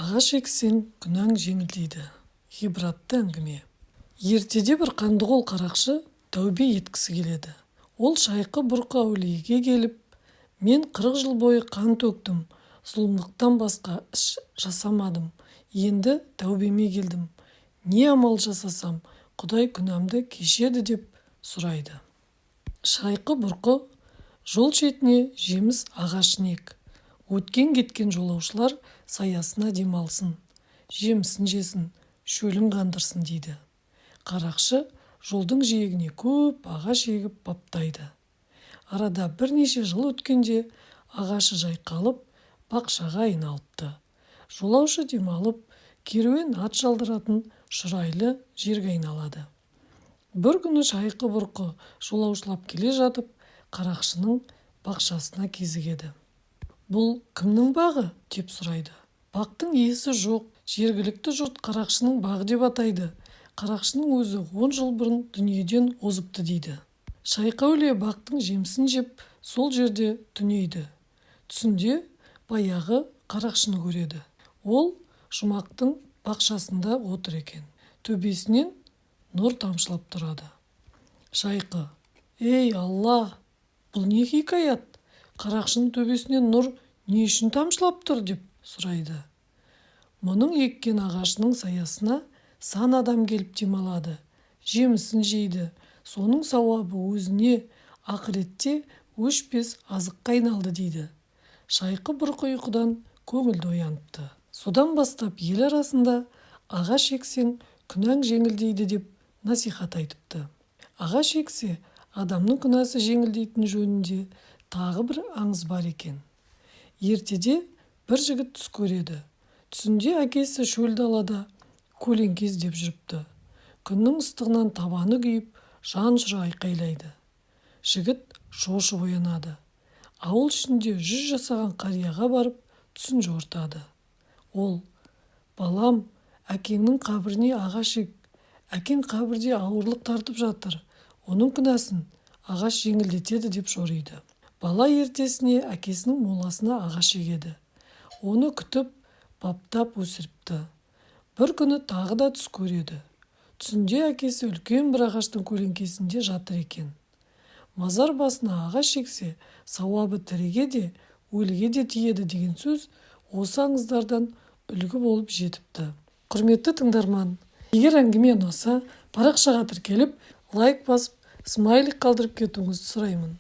Ағаш ексең, күнәң жеңілдейді. Ғибратты әңгіме. Ертеде бір қандықол қарақшы тәубе еткісі келеді. Ол шайқы-бұрқы әулиеге келіп, мен 40 жыл бойы қан төктім, зұлымдықтан басқа іс жасамадым. Енді тәубеме келдім. Не амал жасасам, Құдай күнәмді кешеді деп сұрайды. Шайқы-бұрқы жол шетіне жеміс ағашын ек. Өткен-кеткен жолаушылар саясына демалсын, жемісін жесін, шөлін қандырсын дейді. Қарақшы жолдың жиегіне көп ағаш егіп баптайды. Арада бірнеше жыл өткенде ағашы жайқалып, бақшаға айналыпты. Жолаушы демалып, керуен ат жалдыратын шұрайлы жерге айналады. Бір күні шайқы-бұрқы жолаушылап келе жатып, қарақшының бақшасына кезігеді. Бұл кімнің бағы? Деп сұрайды. Бақтың иесі жоқ, жергілікті жұрт қарақшының бағы деп атайды. Қарақшының өзі 10 жыл бұрын дүниеден озыпты дейді. Шайқы әулие бақтың жемісін жеп, сол жерде түнейді. Түсінде баяғы қарақшыны көреді. Ол жұмақтың бақшасында отыр екен. Төбесінен нұр тамшылап тұрады. Шайқы: «Ей Алла, бұл не хикаят? Қарақшының төбесінен нұр не үшін тамшылап тұр?» деп сұрайды. Мұның еккен ағашының саясына сан адам келіп демалады, жемісін жейді. Соның сауабы өзіне ақыретте өшпес азыққа айналды дейді. Шайқы-бұрқы ұйқыдан көңілді ояныпты. Содан бастап ел арасында ағаш ексең, күнәң жеңілдейді деп насихат айтыпты. Ағаш ексе, адамның күнәсі жеңілдейтін жөнінде тағы бір аңыз бар екен. Ертеде бір жігіт түс көреді. Түсінде әкесі шөл далада көлеңке іздеп жүріпті. Күннің ыстығынан табаны күйіп, жан ұшыра айқайлайды. Жігіт шошып оянады. Ауыл ішінде 100 жасаған қарияға барып, түсін жортады. Ол: «Балам, әкеңнің қабіріне ағаш ек. Әкең қабірде ауырлық тартып жатыр. Оның күнәсін ағаш жеңілдетеді» деп жориды. Бала ертесіне әкесінің моласына ағаш егеді. Оны күтіп, баптап өсіріпті. Бір күні тағы да түс көреді. Түсінде әкесі үлкен бір ағаштың көлеңкесінде жатыр екен. Мазар басына ағаш ексе, сауабы тіріге де, өліге де тиеді деген сөз осы аңыздардан үлгі болып жетіпті. Құрметті тыңдарман, егер әңгіме ұнаса, парақшаға тіркеліп, лайк басып, смайлик қалдырып кетуіңізді сұраймын.